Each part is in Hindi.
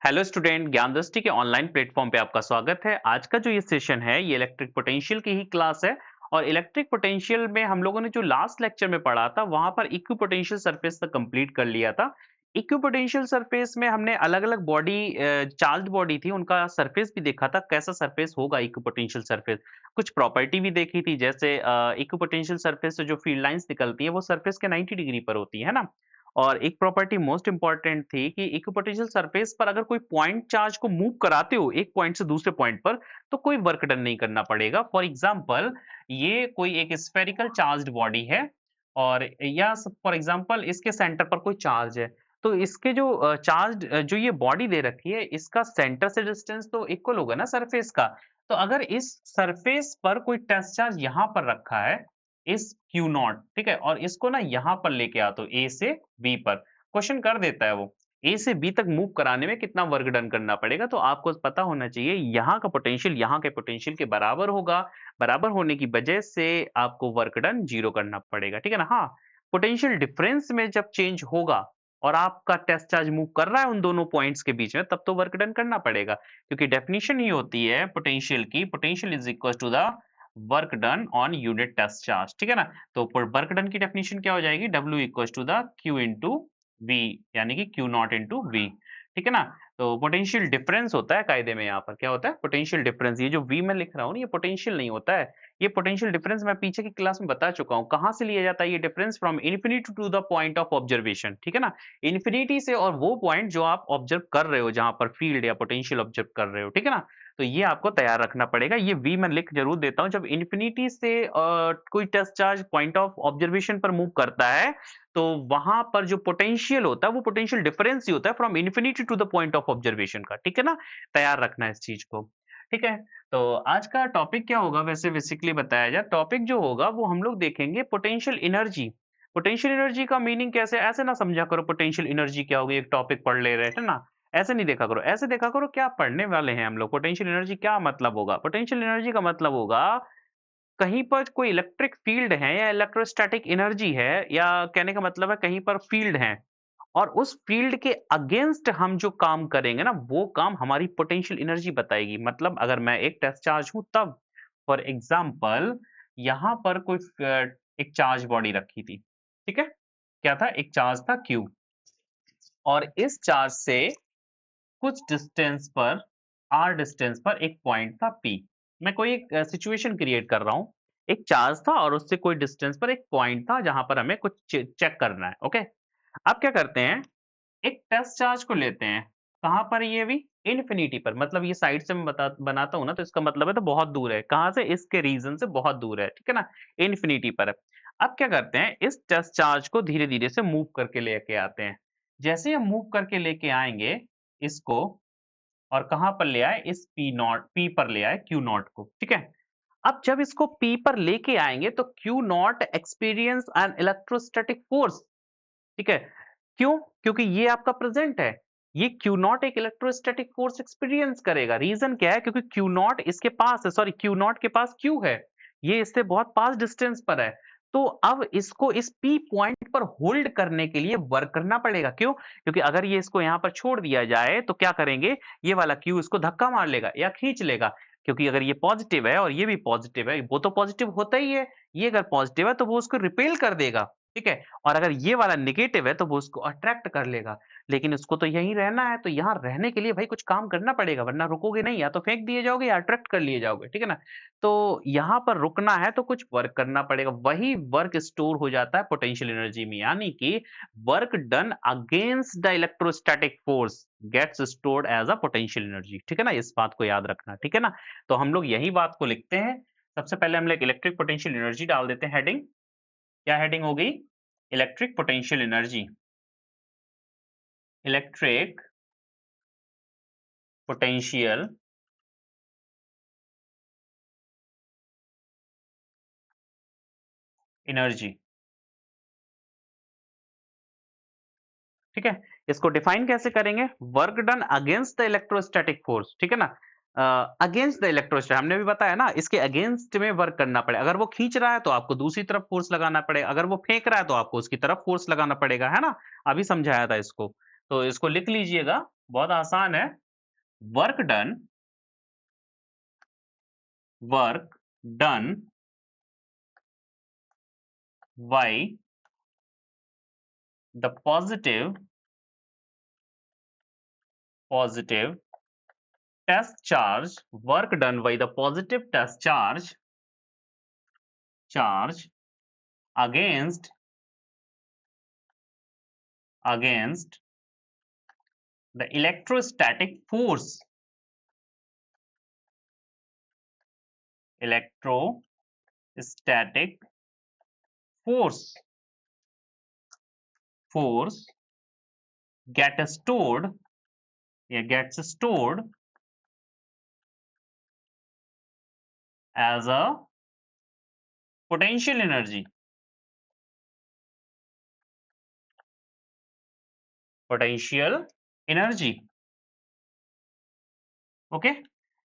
हेलो स्टूडेंट, ज्ञान दृष्टि के ऑनलाइन प्लेटफॉर्म पे आपका स्वागत है। आज का जो ये सेशन है ये इलेक्ट्रिक पोटेंशियल की ही क्लास है। और इलेक्ट्रिक पोटेंशियल में हम लोगों ने जो लास्ट लेक्चर में पढ़ा था वहां पर इक्विपोटेंशियल सरफेस तक कंप्लीट कर लिया था। इक्विपोटेंशियल सरफेस में हमने अलग अलग बॉडी, चार्ज्ड बॉडी थी, उनका सरफेस भी देखा था कैसा सरफेस होगा इक्विपोटेंशियल सरफेस। कुछ प्रॉपर्टी भी देखी थी, जैसे इक्विपोटेंशियल सरफेस से जो फील्ड लाइंस निकलती है वो सरफेस के 90 डिग्री पर होती है ना। और एक प्रॉपर्टी मोस्ट इंपॉर्टेंट थी कि इक्विपोटेंशियल सरफेस पर अगर कोई पॉइंट चार्ज को मूव कराते हो एक पॉइंट से दूसरे पॉइंट पर, तो कोई वर्क डन नहीं करना पड़ेगा। फॉर एग्जांपल, ये कोई एक स्फेरिकल चार्ज्ड बॉडी है और या फॉर एग्जांपल इसके सेंटर पर कोई चार्ज है। तो इसके जो चार्ज जो ये बॉडी दे रखी है, इसका सेंटर से डिस्टेंस तो इक्वल होगा ना सरफेस का। तो अगर इस सरफेस पर कोई टेस्ट चार्ज यहाँ पर रखा है, इस क्यू नॉट, ठीक है, और इसको ना यहाँ पर लेके आ तो ए से बी पर, क्वेश्चन कर देता है वो ए से बी तक मूव कराने में कितना वर्क डन करना पड़ेगा। तो आपको पता होना चाहिए यहाँ का पोटेंशियल यहाँ के पोटेंशियल के बराबर होगा। बराबर होने की वजह से आपको वर्क डन जीरो करना पड़ेगा, ठीक है ना। हाँ, पोटेंशियल डिफरेंस में जब चेंज होगा और आपका टेस्ट चार्ज मूव कर रहा है उन दोनों पॉइंट्स के बीच में, तब तो वर्क डन करना पड़ेगा, क्योंकि डेफिनेशन ही होती है पोटेंशियल की, potential is equal to the work done on unit test charge, ठीक है ना। तो वर्क डन की डेफिनेशन क्या हो जाएगी, W equals to the Q into V, यानी कि Q नॉट इंटू V, ठीक है ना। तो पोटेंशियल डिफरेंस होता है कायदे में, यहाँ पर क्या होता है, पोटेंशियल डिफरेंस। ये जो V मैं लिख रहा हूँ ना, ये पोटेंशियल नहीं होता है। ये पोटेंशियल डिफरेंस मैं पीछे की क्लास में बता चुका हूँ कहाँ से लिया जाता है ये difference, from infinity to the point of observation, ठीक है ना। इन्फिनिटी से और वो पॉइंट जो आप ऑब्जर्व कर रहे हो, जहां पर फील्ड या पोटेंशियल ऑब्जर्व कर रहे हो, ठीक है ना। तो ये आपको तैयार रखना पड़ेगा। ये V मैं लिख ज़रूर देता हूँ। जब इन्फिनिटी से कोई test charge point of observation पर मूव करता है, तो वहाँ पर जो पोटेंशियल होता है, वो पोटेंशियल डिफरेंस ही होता है from infinity to the point of observation का, ठीक है ना? तैयार रखना है इस चीज़ को, ठीक है? तो आज का टॉपिक क्या होगा, वैसे बेसिकली बताया जाए, टॉपिक जो होगा वो हम लोग देखेंगे पोटेंशियल एनर्जी। पोटेंशियल एनर्जी का मीनिंग कैसे, ऐसे ना समझा करो पोटेंशियल एनर्जी क्या होगी, एक टॉपिक पढ़ ले रहे थे ना, ऐसे नहीं देखा करो। ऐसे देखा करो क्या पढ़ने वाले हैं हम लोग। पोटेंशियल एनर्जी क्या मतलब होगा? पोटेंशियल एनर्जी का मतलब होगा कहीं पर कोई इलेक्ट्रिक फील्ड है या इलेक्ट्रोस्टैटिक एनर्जी है, या कहने का मतलब है कहीं पर फील्ड है और उस फील्ड के अगेंस्ट हम जो काम करेंगे ना, वो काम हमारी पोटेंशियल एनर्जी बताएगी। मतलब अगर मैं एक टेस्ट चार्ज हूं तब, फॉर एग्जाम्पल, यहां पर कोई एक चार्ज बॉडी रखी थी, ठीक है। क्या था, एक चार्ज था क्यू, और इस चार्ज से कुछ डिस्टेंस पर, आर डिस्टेंस पर एक पॉइंट था पी। मैं कोई एक सिचुएशन क्रिएट कर रहा हूँ। एक चार्ज था और उससे कोई डिस्टेंस पर एक पॉइंट था जहां पर हमें कुछ चेक करना है, ओके। अब क्या करते हैं, एक टेस्ट चार्ज को लेते हैं। कहाँ पर है ये भी? इन्फिनिटी पर। मतलब ये साइड से मैं बनाता हूँ ना, तो इसका मतलब है तो बहुत दूर है। कहाँ से? इसके रीजन से बहुत दूर है, ठीक है ना। इन्फिनिटी पर है। अब क्या करते हैं, इस टेस्ट चार्ज को धीरे धीरे से मूव करके लेके आते हैं। जैसे ही हम मूव करके लेके आएंगे इसको, और कहाँ पर ले आए, इस पी नॉट, पी पर ले आए क्यू नॉट को, ठीक है। अब जब इसको पी पर लेके आएंगे तो Q naught experience an electrostatic force, ठीक है। क्यों? क्योंकि ये आपका प्रेजेंट है। ये क्यू नॉट एक इलेक्ट्रोस्टैटिक फोर्स एक्सपीरियंस करेगा। रीजन क्या है? क्योंकि क्यू नॉट इसके पास है, सॉरी, क्यू नॉट के पास क्यू है, ये इससे बहुत पास डिस्टेंस पर है। तो अब इसको इस पी पॉइंट पर होल्ड करने के लिए वर्क करना पड़ेगा। क्यों? क्योंकि अगर ये इसको यहाँ पर छोड़ दिया जाए तो क्या करेंगे, ये वाला क्यू इसको धक्का मार लेगा या खींच लेगा। क्योंकि अगर ये पॉजिटिव है और ये भी पॉजिटिव है, वो तो पॉजिटिव होता ही है, ये अगर पॉजिटिव है तो वो उसको रिपेल कर देगा, ठीक है। और अगर ये वाला नेगेटिव है तो वो उसको अट्रैक्ट कर लेगा। लेकिन उसको तो यहीं रहना है, तो यहाँ रहने के लिए भाई कुछ काम करना पड़ेगा, वरना रुकोगे नहीं, या तो फेंक दिए जाओगे या अट्रैक्ट कर लिए जाओगे, ठीक है ना। तो यहाँ पर रुकना है तो कुछ वर्क करना पड़ेगा, वही वर्क स्टोर हो जाता है पोटेंशियल एनर्जी में, यानी कि work done against the electrostatic force gets stored as a potential energy, ठीक है ना। इस बात को याद रखना, ठीक है ना। तो हम लोग यही बात को लिखते हैं। सबसे पहले हम लोग इलेक्ट्रिक पोटेंशियल एनर्जी डाल देते हैं हेडिंग। क्या हेडिंग होगी? Electric potential energy. Electric potential energy, ठीक है। इसको डिफाइन कैसे करेंगे? Work done against the electrostatic force, ठीक है ना। अगेंस्ट द इलेक्ट्रोस्टैटिक, हमने भी बताया ना, इसके अगेंस्ट में वर्क करना पड़ेगा। अगर वो खींच रहा है तो आपको दूसरी तरफ फोर्स लगाना पड़ेगा, अगर वो फेंक रहा है तो आपको उसकी तरफ फोर्स लगाना पड़ेगा, है ना। अभी समझाया था इसको, तो इसको लिख लीजिएगा। बहुत आसान है। Work done, work done by the positive test charge, work done by the positive test charge against the electrostatic force gets stored as a potential energy, okay.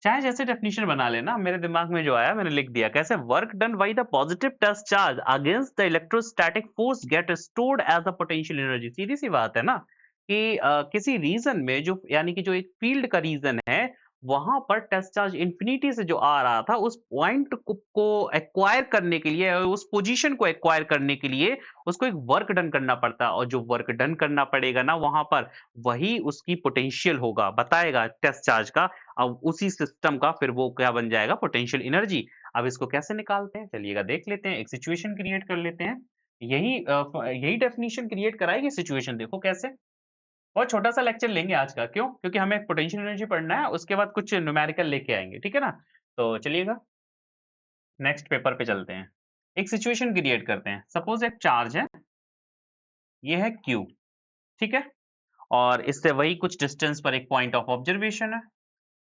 चाहे जैसे डेफिनेशन बना लेना, मेरे दिमाग में जो आया मैंने लिख दिया। कैसे? Work done by the positive test charge against the electrostatic force get stored as a potential energy. सीधी सी बात है ना कि किसी रीजन में जो यानी कि जो एक फील्ड का रीजन है वहां पर टेस्ट चार्ज इंफिनिटी से जो आ रहा था उस पॉइंट को एक्वायर करने के लिए, उस पोजीशन को एक्वायर करने के लिए उसको एक वर्क डन करना पड़ता है, और जो वर्क डन करना पड़ेगा ना वहां पर वही उसकी पोटेंशियल होगा, बताएगा टेस्ट चार्ज का। अब उसी सिस्टम का फिर वो क्या बन जाएगा? Potential energy. अब इसको कैसे निकालते हैं चलिएगा देख लेते हैं। एक सिचुएशन क्रिएट कर लेते हैं। यही डेफिनेशन क्रिएट कराएगी सिचुएशन। देखो कैसे। बहुत छोटा सा लेक्चर लेंगे आज का। क्यों? क्योंकि हमें पोटेंशियल एनर्जी पढ़ना है, उसके बाद कुछ न्यूमेरिकल लेके आएंगे, ठीक है ना। तो चलिएगा नेक्स्ट पेपर पे चलते हैं। एक सिचुएशन क्रिएट करते हैं। सपोज एक चार्ज है, ये है क्यू, ठीक है। और इससे वही कुछ डिस्टेंस पर एक पॉइंट ऑफ ऑब्जर्वेशन है,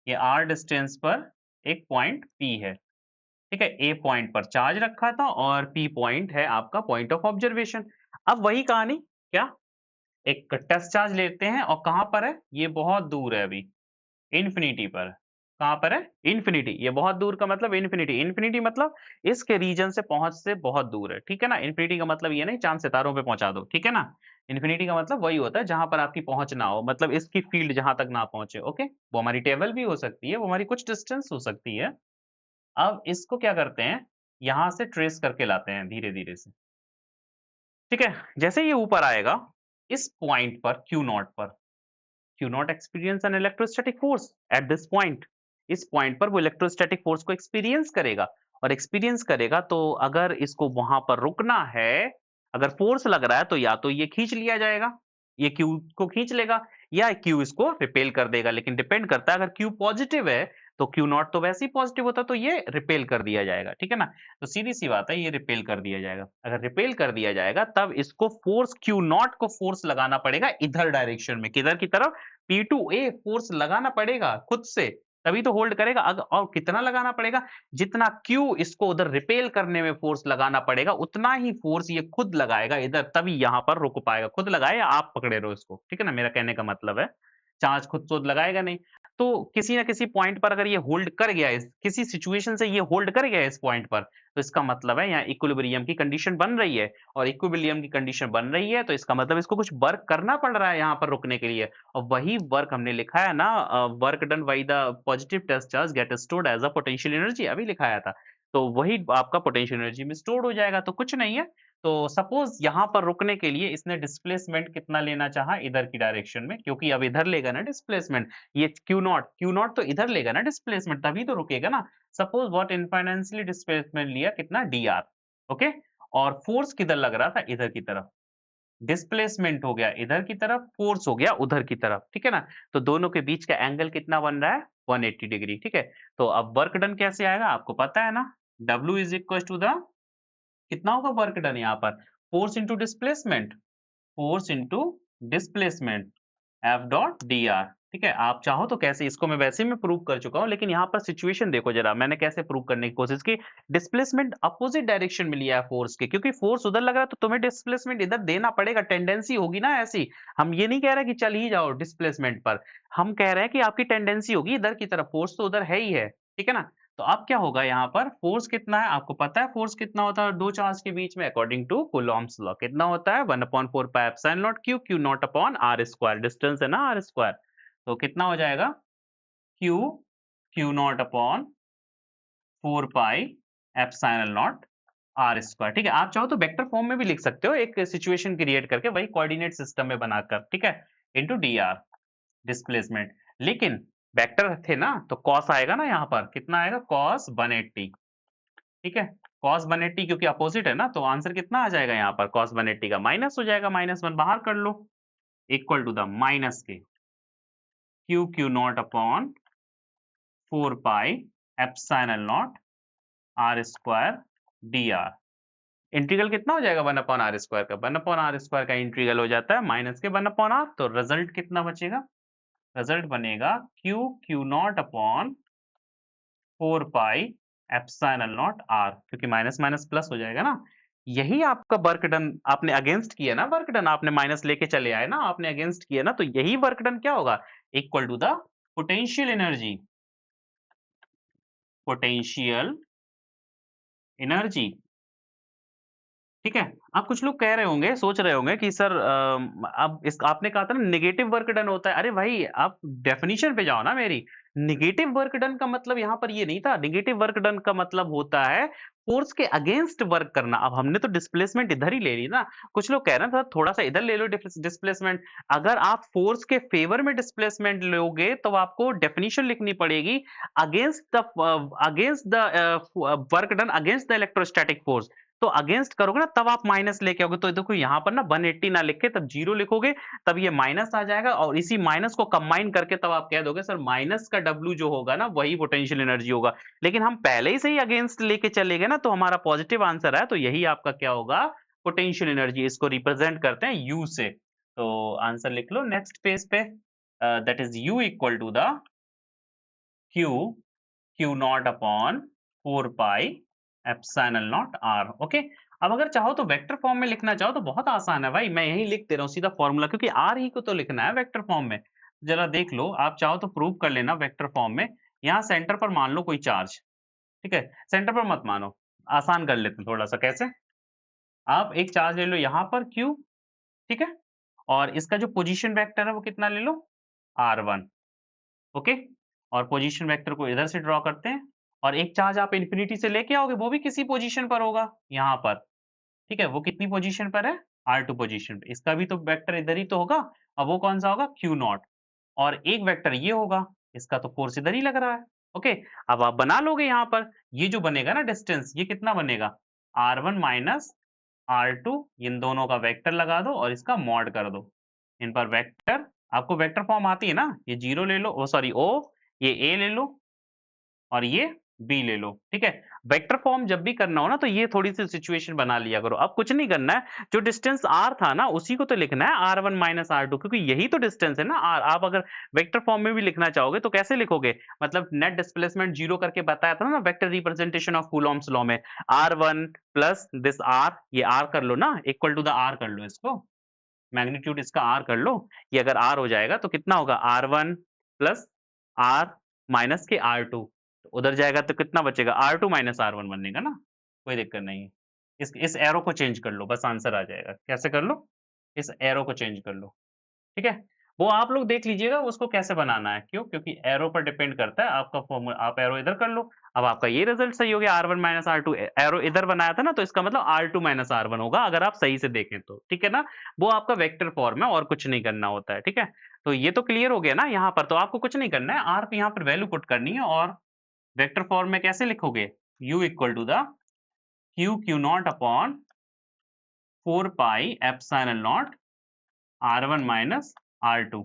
ये आर डिस्टेंस पर एक पॉइंट पी है, ठीक है। ए पॉइंट पर चार्ज रखा था और पी पॉइंट है आपका पॉइंट ऑफ ऑब्जर्वेशन। अब वही कहानी, क्या? एक टेस्ट चार्ज लेते हैं और कहां पर है? ये बहुत दूर है अभी, इन्फिनिटी पर। कहां पर है? इन्फिनिटी। ये बहुत दूर का मतलब इन्फिनिटी। इन्फिनिटी मतलब इसके रीजन से पहुंच से बहुत दूर है, ठीक है ना। इन्फिनिटी का मतलब ये नहीं चांद सितारों पे पहुंचा दो, ठीक है ना। इन्फिनिटी का मतलब वही होता है जहां पर आपकी पहुंच ना हो, मतलब इसकी फील्ड जहां तक ना पहुंचे, ओके। वो हमारी टेबल भी हो सकती है, वो हमारी कुछ डिस्टेंस हो सकती है। अब इसको क्या करते हैं, यहां से ट्रेस करके लाते हैं धीरे धीरे से, ठीक है। जैसे ये ऊपर आएगा इस पॉइंट पर क्यू नॉट पर, Q naught experience an electrostatic force at this point. इस पॉइंट पर वो इलेक्ट्रोस्टैटिक फोर्स को एक्सपीरियंस करेगा, और एक्सपीरियंस करेगा तो अगर इसको वहां पर रुकना है, अगर फोर्स लग रहा है तो या तो ये खींच लिया जाएगा, ये क्यू को खींच लेगा, या क्यू इसको रिपेल कर देगा। लेकिन डिपेंड करता है, अगर क्यू पॉजिटिव है तो क्यू नॉट तो वैसे ही पॉजिटिव होता तो ये रिपेल कर दिया जाएगा, ठीक है ना। तो सीधी सी बात है, ये रिपेल कर दिया जाएगा। अगर रिपेल कर दिया जाएगा तब इसको फोर्स क्यू नॉट को फोर्स लगाना पड़ेगा इधर डायरेक्शन में, किधर की तरफ? पी टू ए फोर्स लगाना पड़ेगा खुद से, तभी तो होल्ड करेगा। और कितना लगाना पड़ेगा? जितना क्यू इसको उधर रिपेल करने में फोर्स लगाना पड़ेगा उतना ही फोर्स ये खुद लगाएगा इधर, तभी यहां पर रुक पाएगा। खुद लगाए या आप पकड़े रहो इसको, ठीक है ना। मेरा कहने का मतलब है चार्ज खुद तो लगाएगा नहीं। तो किसी ना किसी पॉइंट पर अगर ये होल्ड कर गया, इस किसी सिचुएशन से ये होल्ड कर गया इस पॉइंट पर, तो इसका मतलब है यहाँ इक्विलिब्रियम की कंडीशन बन रही है। और इक्विलिब्रियम की कंडीशन बन रही है तो इसका मतलब इसको कुछ वर्क करना पड़ रहा है यहाँ पर रुकने के लिए। और वही वर्क हमने लिखा है ना, work done by the positive test charge get stored as a potential energy, अभी लिखाया था। तो वही आपका पोटेंशियल एनर्जी में स्टोर्ड हो जाएगा। तो कुछ नहीं है। तो सपोज यहाँ पर रुकने के लिए इसने डिस्प्लेसमेंट कितना लेना चाहा? इधर की डायरेक्शन में, क्योंकि अब इधर लेगा ना डिस्प्लेसमेंट। ये क्यू नॉट तो इधर लेगा ना डिस्प्लेसमेंट, तभी तो रुकेगा ना। सपोज व्हाट इनफाइनेंशियली डिस्प्लेसमेंट लिया कितना? D R, okay. और फोर्स किधर लग रहा था? इधर की तरफ। डिस्प्लेसमेंट हो गया इधर की तरफ, फोर्स हो गया उधर की तरफ, ठीक है ना। तो दोनों के बीच का एंगल कितना बन रहा है? 180 डिग्री, ठीक है। तो अब वर्क डन कैसे आएगा आपको पता है ना। W is equal to the, कितना होगा वर्क डन यहाँ पर? Force into displacement, force into displacement, F dot D R, ठीक है। आप चाहो तो कैसे, इसको मैं वैसे में प्रूव कर चुका हूं, लेकिन यहाँ पर सिचुएशन देखो जरा, मैंने कैसे प्रूव करने की कोशिश की। डिस्प्लेसमेंट अपोजिट डायरेक्शन में लिया है फोर्स के, क्योंकि फोर्स उधर लग रहा है तो तुम्हें डिस्प्लेसमेंट इधर देना पड़ेगा, टेंडेंसी होगी ना ऐसी। हम ये नहीं कह रहे कि चल ही जाओ डिस्प्लेसमेंट पर, हम कह रहे हैं कि आपकी टेंडेंसी होगी इधर की तरफ, फोर्स तो उधर है ही है, ठीक है ना। तो अब क्या होगा यहाँ पर? फोर्स कितना है आपको पता है? फोर्स कितना होता है दो चार्ज के बीच में? अकॉर्डिंग टू कूलॉम्स लॉ कितना होता है? 1/4 pi epsilon naught Q, Q naught upon R square, distance है ना आर स्क्वायर। तो कितना हो जाएगा Q Q naught upon 4 pi epsilon naught R square. ठीक है, आप चाहो तो वेक्टर फॉर्म में भी लिख सकते हो एक सिचुएशन क्रिएट करके, वही कोऑर्डिनेट सिस्टम में बनाकर, ठीक है, इनटू डी आर डिस्प्लेसमेंट। लेकिन वेक्टर थे ना तो कॉस आएगा ना, यहाँ पर कितना आएगा कॉस 180। ठीक है, कॉस 180 क्योंकि अपोजिट है ना, तो आंसर कितना आ जाएगा यहाँ पर कॉस 180 का माइनस हो जाएगा, -1 बाहर कर लो, equal to the minus K Q Q naught upon 4 pi epsilon naught R square D R. Integral कितना हो जाएगा 1 अपॉन आर स्क्वायर का, 1 अपॉन आर स्क्वायर का इंटीग्रल हो जाता है माइनस के 1 अपॉन आर, तो रिजल्ट कितना बचेगा, रिजल्ट बनेगा Q Q naught upon 4 pi epsilon naught R, क्योंकि माइनस माइनस प्लस हो जाएगा ना। यही आपका वर्क डन, आपने अगेंस्ट किया ना वर्क डन, आपने माइनस लेके चले आए ना, आपने अगेंस्ट किया ना, तो यही वर्क डन क्या होगा, equal to the potential energy, potential energy. ठीक है, अब कुछ लोग कह रहे होंगे, सोच रहे होंगे कि सर अब इस आपने कहा था ना नेगेटिव वर्क डन होता है। अरे भाई आप डेफिनिशन पे जाओ ना मेरी। नेगेटिव वर्क डन का मतलब यहाँ पर ये नहीं था। नेगेटिव वर्क डन का मतलब होता है फोर्स के अगेंस्ट वर्क करना। अब हमने तो डिस्प्लेसमेंट इधर ही ले ली ना। कुछ लोग कह रहे हैं सर थोड़ा सा इधर ले लो डिस्प्लेसमेंट। अगर आप फोर्स के फेवर में डिस्प्लेसमेंट लोगे तो आपको डेफिनिशन लिखनी पड़ेगी against the work done against the electrostatic force. तो अगेंस्ट करोगे ना तब आप माइनस लेके आओगे। तो देखो यहाँ पर ना 180 ना लिख के तब 0 लिखोगे, तब ये माइनस आ जाएगा और इसी माइनस को कंबाइन करके तब आप कह दोगे सर माइनस का W जो होगा ना वही पोटेंशियल एनर्जी होगा। लेकिन हम पहले ही से ही अगेंस्ट लेके चले गए ना, तो हमारा पॉजिटिव आंसर है, तो यही आपका क्या होगा पोटेंशियल एनर्जी। इसको रिप्रेजेंट करते हैं U से। तो आंसर लिख लो नेक्स्ट पेज पे, that is U equal to the Q Q naught upon 4 pi epsilon naught R. Okay, अब अगर चाहो तो वेक्टर फॉर्म में लिखना चाहो तो बहुत आसान है भाई, मैं यही लिख दे रहा हूँ सीधा फॉर्मूला, क्योंकि आर ही को तो लिखना है वेक्टर फॉर्म में। जरा देख लो, आप चाहो तो प्रूव कर लेना वेक्टर फॉर्म में। यहाँ सेंटर पर मान लो कोई चार्ज, ठीक है, सेंटर पर मत मानो, आसान कर लेते हैं थोड़ा सा। कैसे, आप एक चार्ज ले लो यहाँ पर क्यू, ठीक है, और इसका जो पोजीशन वेक्टर है वो कितना ले लो r1। ओके, और पोजीशन वेक्टर को इधर से ड्रॉ करते हैं, और एक चार्ज आप इन्फिनिटी से लेके आओगे वो भी किसी पोजीशन पर होगा यहाँ पर। ठीक है, वो कितनी पोजीशन पर है, R2 पोजीशन पे, इसका भी तो वेक्टर इधर ही तो होगा। अब वो कौन सा होगा, Q नॉट, और एक वेक्टर ये होगा, इसका तो फोर्स इधर ही लग रहा है। ओके, अब आप बना लोगे यहाँ पर, ये जो बनेगा ना डिस्टेंस, ये कितना बनेगा R1 माइनस R2, इन दोनों का वेक्टर लगा दो और इसका मॉड कर दो। इन पर वेक्टर, आपको वेक्टर फॉर्म आती है ना, ये 0 ले लो, ओ सॉरी O, ये A ले लो और ये बी ले लो। ठीक है, वेक्टर फॉर्म जब भी करना हो ना तो ये थोड़ी सी सिचुएशन बना लिया करो। अब कुछ नहीं करना है, जो डिस्टेंस r था ना उसी को तो लिखना है, r1 माइनस r2, क्योंकि यही तो डिस्टेंस है ना r। आप अगर वेक्टर फॉर्म में भी लिखना चाहोगे तो कैसे लिखोगे, मतलब नेट डिस्प्लेसमेंट जीरो करके बताया था ना vector representation of Coulomb's law में, r1 प्लस दिस r, ये r कर लो ना, इक्वल टू द r कर लो, इसको मैग्नीट्यूड इसका r कर लो। ये अगर r हो जाएगा तो कितना होगा r1 प्लस r माइनस के r2, उधर जाएगा तो कितना बचेगा R2 माइनस R1 बनेगा ना, कोई दिक्कत नहीं है। इस एरो को चेंज कर लो, बस आंसर आ जाएगा। कैसे कर लो, इस एरो को चेंज कर लो, ठीक है। वो आप लोग देख लीजिएगा उसको कैसे बनाना है, क्यों, क्योंकि एरो पर डिपेंड करता है आपका फॉर्मूला। आप एरो इधर कर लो, अब आपका ये रिजल्ट सही हो गया, R1 माइनस R2, एरो इधर बनाया था ना तो इसका मतलब R2 माइनस R1 होगा, अगर आप सही से देखें तो, ठीक है ना। वो आपका वेक्टर फॉर्म है और कुछ नहीं करना होता है, ठीक है। तो ये तो क्लियर हो गया ना, यहाँ पर तो आपको कुछ नहीं करना है, R पे यहाँ पर वैल्यू पुट करनी है, और वेक्टर फॉर्म में कैसे लिखोगे, u equal to the Q Q naught upon 4 pi epsilon naught R1 minus R2।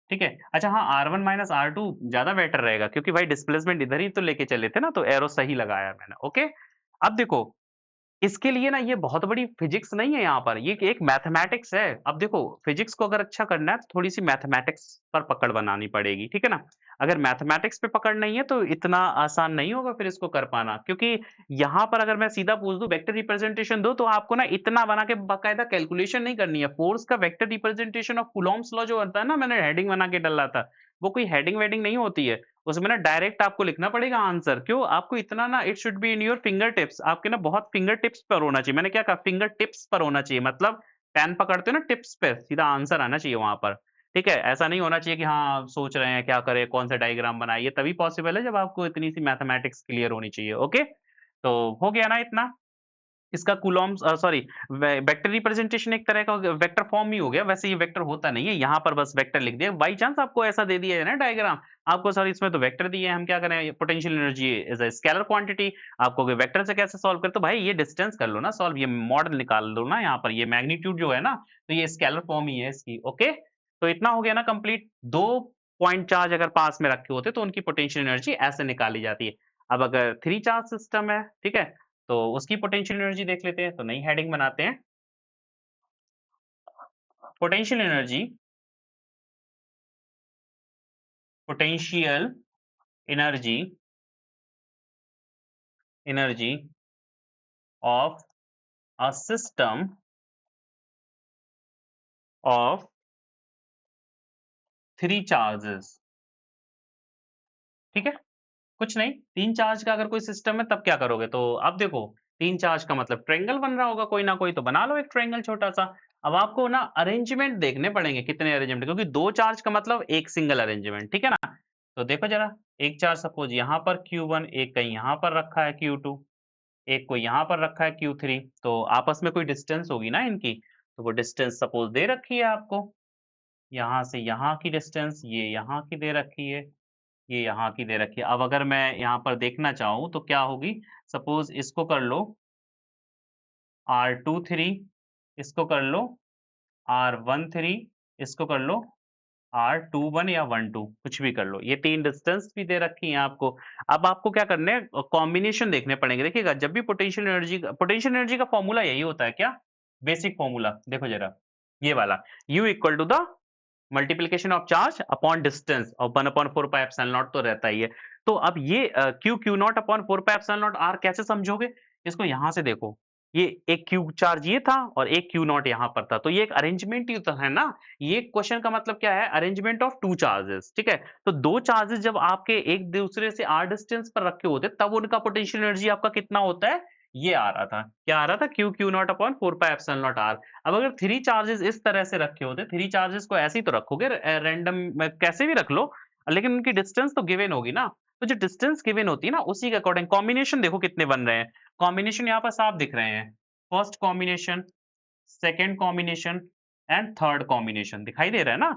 ठीक है, अच्छा हाँ, R1 माइनस R2 ज्यादा बेटर रहेगा, क्योंकि भाई डिस्प्लेसमेंट इधर ही तो लेके चले थे ना, तो एरो सही लगाया मैंने। ओके, अब देखो इसके लिए ना ये बहुत बड़ी फिजिक्स नहीं है यहाँ पर, ये एक मैथमेटिक्स है। अब देखो फिजिक्स को अगर अच्छा करना है तो थोड़ी सी मैथमेटिक्स पर पकड़ बनानी पड़ेगी, ठीक है ना। अगर मैथमेटिक्स पे पकड़ नहीं है तो इतना आसान नहीं होगा फिर इसको कर पाना, क्योंकि यहाँ पर अगर मैं सीधा पूछ दूं वेक्टर रिप्रेजेंटेशन दो, तो आपको ना इतना बना के बाकायदा कैलकुलेशन नहीं करनी है। फोर्स का vector representation of Coulomb's law जो होता है ना, मैंने हेडिंग बना के डाला था, वो कोई हेडिंग वेडिंग नहीं होती है। उसमें ना डायरेक्ट आपको लिखना पड़ेगा आंसर। क्यों, आपको इतना ना, it should be in your finger tips, आपके ना बहुत फिंगर टिप्स पर होना चाहिए। मैंने क्या कहा, फिंगर टिप्स पर होना चाहिए, मतलब पेन पकड़ते हो ना टिप्स पे, सीधा आंसर आना चाहिए वहां पर। ठीक है? ऐसा नहीं होना चाहिए कि हाँ, सोच रहे हैं क्या करें, कौन सा डायग्राम बनाएँ, ये तभी पॉसिबल है जब आपको इतनी सी मैथमेटिक्स क्लियर होनी चाहिए, ओके? तो हो गया ना इतना? इसका कूलम्ब्स सॉरी वेक्टर रिप्रेजेंटेशन एक तरह का वेक्टर फॉर्म ही हो गया। वैसे ये वेक्टर होता नहीं है, यहाँ पर बस वेक्टर लिख दिया। बाई चांस आपको ऐसा दे दिया है ना डायग्राम, आपको सर इसमें तो वेक्टर दिए हैं, हम क्या करें? Potential energy is a scalar quantity, आपको कोई वेक्टर से कैसे सॉल्व करें? तो भाई ये डिस्टेंस कर लो ना सॉल्व, ये मॉडल निकाल दो ना यहाँ पर, ये मैग्नीट्यूड जो है ना, तो ये स्केलर फॉर्म ही है इसकी, ओके? तो इतना हो गया ना कंप्लीट। 2 पॉइंट चार्ज अगर पास में रखे होते तो उनकी पोटेंशियल एनर्जी ऐसे निकाली जाती है। अब अगर 3 चार्ज सिस्टम है, ठीक है? तो उसकी पोटेंशियल एनर्जी देख लेते हैं, तो नई हेडिंग बनाते हैं। Potential energy potential energy energy of a system of 3 charges, ठीक है? कुछ नहीं, 3 चार्ज का अगर कोई सिस्टम है तब क्या करोगे? तो अब देखो 3 चार्ज का मतलब ट्रायंगल बन रहा होगा कोई ना कोई, तो बना लो एक ट्रायंगल छोटा-सा। अब आपको ना अरेंजमेंट देखने पड़ेंगे, कितने अरेंजमेंट, क्योंकि 2 चार्ज का मतलब एक सिंगल अरेंजमेंट, ठीक है ना? तो देखो ज़रा, एक चार्ज सपोज़ यहाँ पर Q1, एक कहीं यहाँ पर रखा है Q2, एक को यहाँ पर रखा है Q3, तो आपस में कोई डिस्टेंस होगी ना इनकी, तो वो डिस्टेंस सपोज़ दे रखी है आपको। यहाँ से यहाँ की डिस्टेंस, ये यहाँ की दे रखी है, ये यहाँ की दे रखी है। अब अगर मैं यहाँ पर देखना चाहूँ तो क्या होगी? सपोज़ इसको कर लो R23, इसको कर लो R13, इसको कर लो R21 या 12, कुछ भी कर लो। ये 3 डिस्टेंस भी दे रखी हैं आपको। अब आपको क्या करना है, कॉम्बिनेशन देखने पड़ेंगे। देखिएगा, जब भी पोटेंशियल एनर्जी का फ़ॉर्मूला यही होता है क्या? बेसिक फ़ॉर्मूला देखो ज़रा, ये वाला, U equal to the multiplication of charge upon distance और 1 अपॉन 4 पाई एप्सिलॉन नॉट तो रहता ही है। तो अब ये Q Q not upon 4 pi epsilon not R कैसे समझोगे? इसको यहाँ से देखो, ये एक Q चार्ज ये था और एक Q नॉट यहाँ पर था, तो ये एक अरेंजमेंट ही तो है ना? ये क्वेश्चन का मतलब क्या है? अरेंजमेंट ऑफ 2 चार्जेस, ठीक है? तो 2 चार्जेस जब आपके एक दूसरे से R डिस्टेंस पर रखे होते हैं, तब उनका पोटेंशियल एनर्जी आपका कितना होता है? ये आ रहा था। क्या आ रहा था? Q Q not upon 4 pi epsilon not R। अब अगर 3 चार्जेस इस तरह से रखे होते, 3 चार्जेस को ऐसे ही तो रखोगे रैंडम में कैसे भी रख लो, लेकिन उनकी डिस्टेंस तो गिवन होगी ना। तो जो डिस्टेंस गिवन होती है ना, उसी के अकॉर्डिंग कॉम्बिनेशन देखो कितने बन रहे हैं। कॉम्बिनेशन यहाँ पर साफ दिख रहे हैं। First combination, second combination and third combination दिखाई दे रहा है ना?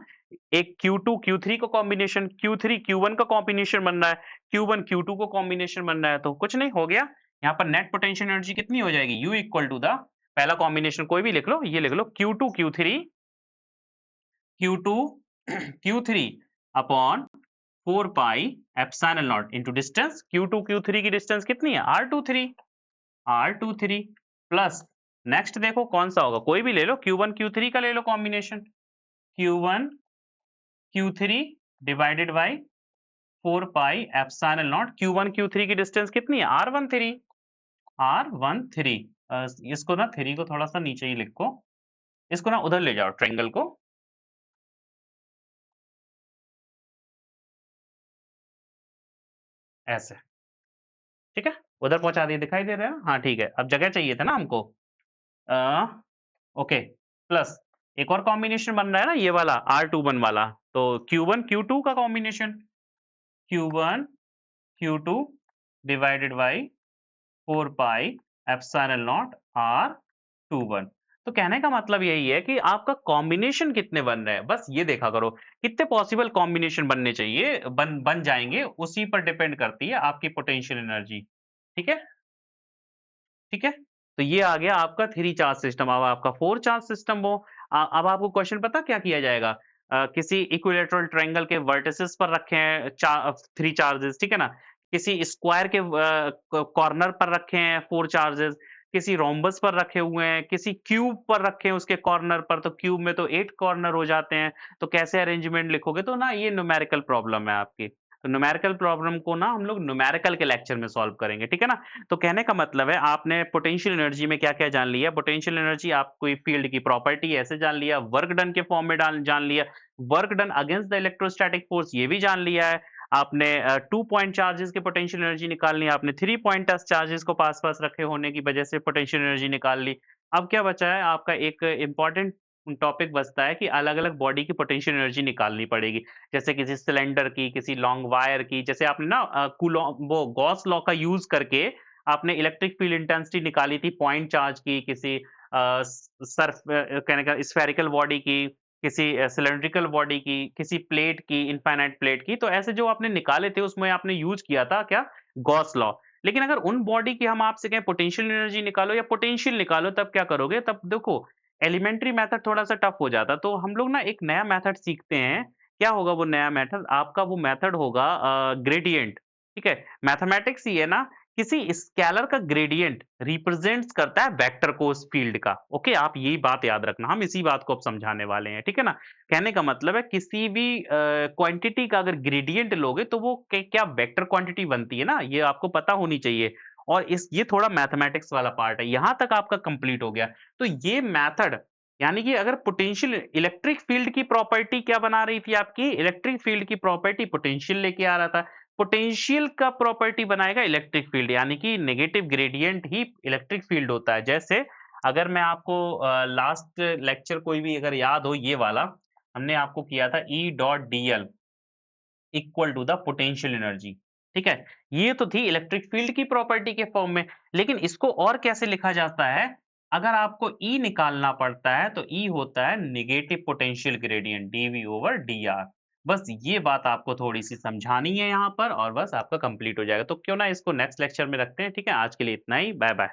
एक Q2 Q3 का कॉम्बिनेशन, Q3 Q1 का कॉम्बिनेशन बन रहा है, Q1 Q2 का कॉम्बिनेशन बन रहा है, तो कुछ नहीं हो गया। यहाँ पर नेट पोटेंशियल एनर्जी कितनी हो जाएगी? U इक्वल टू द पहला कॉम्बिनेशन कोई भी लिख लो, ये लिख लो Q2 Q3 Q2 Q3 upon 4 pi epsilon not into distance. Q2 Q3 की डिस्टेंस कितनी है? R23 प्लस नेक्स्ट देखो कौन सा होगा, कोई भी ले लो, Q1 Q3 का ले लो combination, Q1 Q3 divided by 4 pi epsilon naught. Q1 Q3 की डिस्टेंस कितनी है? R13 इसको ना 3 को थोड़ा सा नीचे ही लिखो, इसको ना उधर ले जाओ ट्रायंगल को, ऐसे, ठीक है? उधर पहुँचा दिए, दिखाई दे रहा है ना? हाँ, ठीक है। अब जगह चाहिए था ना हमको। अ, ओके, प्लस एक और कॉम्बिनेशन बन रहा है ना ये वाला R21 वाला, तो Q1 Q2 का combination, Q1 Q2 divided by 4 pi epsilon not R21। तो कहने का मतलब यही है कि आपका कॉम्बिनेशन कितने बन रहे हैं, बस ये देखा करो। कितने पॉसिबल कॉम्बिनेशन बनने चाहिए, बन बन जाएँगे, उसी पर डिपेंड करती है आपकी पोटेंशियल एनर्जी। ठीक है? ठीक है? तो ये आ गया आपका 3 चार्ज सिस्टम। अब आपका 4 चार्ज सिस्टम हो, अब आपको क्वेश्चन पता क्या किया जाएगा? किसी इक्विलैटरल ट्रायंगल के वर्टिसेस पर रखे हैं 3 चार्जेस, ठीक है ना? किसी स्क्वायर के कॉर्नर पर रखे हैं 4 चार्जेस, किसी रोम्बस पर रखे हुए हैं, किसी क्यूब पर रखे हैं उसके कॉर्नर पर, तो क्यूब में तो 8 कॉर्नर हो जाते हैं, तो कैसे अरेंजमेंट लिखोगे? तो ना ये न्यूमेरिकल प्रॉब्लम है आपकी। तो न्यूमेरिकल प्रॉब्लम को ना हम लोग न्यूमेरिकल के लेक्चर में सॉल्व करेंगे, ठीक है ना? तो कहने का मतलब है आपने पोटेंशियल एनर्जी में क्या-क्या जान लिया। पोटेंशियल एनर्जी आप कोई फील्ड की प्रॉपर्टी ऐसे जान लिया, वर्क डन के फॉर्म में डाल जान लिया, work done against the electrostatic force ये भी जान लिया है। आपने 2 पॉइंट चार्जेस की पोटेंशियल एनर्जी निकाल ली, आपने 3 पॉइंटर्स चार्जेस को पास-पास रखे होने की वजह से पोटेंशियल एनर्जी निकाल ली। अब क्या बचा है आपका एक इम्पोर्टेंट टॉपिक बचता है कि अलग-अलग बॉडी की पोटेंशियल एनर्जी निकालनी पड़ेगी। जैसे किसी सिलेंडर की, किसी लॉन्ग वायर की, जैसे आपने ना कूलॉम वो गॉस लॉ का यूज़ करके आपने इलेक्ट्रिक फील्ड इंटेंसिटी निकाली थी पॉइंट चार्ज की, किसी कहने का स्फेरिकल बॉडी की, किसी सिलिंड्रिकल बॉडी की, किसी प्लेट की, इनफाइनाइट प्लेट की। तो ऐसे जो आपने निकाले थे उसमें आपने यूज़ किया था क्या? Gauss law. लेकिन अगर उन बॉडी की हम आपसे कहें पोटेंशियल एनर्जी निकालो या पोटेंशियल निकालो तब क्या करोगे? तब देखो एलिमेंट्री मेथड थोड़ा-सा टफ हो जाता है। तो हम लोग ना एक नया मेथड सीखते हैं। क्या होगा वो नया मेथड? आपका वो मेथड होगा ग्रेडिएंट, ठीक है? मैथमेटिक्स ये है ना किसी स्केलर का ग्रेडिएंट रिप्रेजेंट्स करता है वेक्टर को उस फील्ड का। ओके? आप यही बात याद रखना। हम इसी बात को अब समझाने वाले हैं, ठीक है ना? कहने का मतलब है किसी भी क्वांटिटी का अगर ग्रेडिएंट लोगे तो वो क्या वेक्टर क्वांटिटी बनती है ना? ये आपको पता होनी चाहिए। और इस ये थोड़ा मैथमेटिक्स वाला पार्ट है। यहाँ तक आपका कंप्लीट हो गया। तो ये मेथड यानी कि अगर पोटेंशियल इलेक्ट्रिक फील्ड की प्रॉपर्टी क्या बना रही थी आपकी? इलेक्ट्रिक फील्ड की प्रॉपर्टी पोटेंशियल लेके आ रहा था। पोटेंशियल का प्रॉपर्टी बनाएगा इलेक्ट्रिक फील्ड यानी कि नेगेटिव ग्रेडिएंट ही इलेक्ट्रिक फील्ड होता है। जैसे अगर मैं आपको लास्ट लेक्चर कोई भी अगर याद हो ये वाला, हमने आपको किया था E dot dl equal to the potential energy, ठीक है? ये तो थी इलेक्ट्रिक फील्ड की प्रॉपर्टी के फॉर्म में, लेकिन इसको और कैसे लिखा जाता है? अगर आपको E निकालना पड़ता है, तो E होता है negative potential gradient dV over dr। बस ये बात आपको थोड़ी-सी समझानी है यहाँ पर और बस आपका कंप्लीट हो जाएगा। तो क्यों ना इसको नेक्स्ट लेक्चर में रखते हैं, ठीक है? आज के लिए इतना ही, बाय-बाय।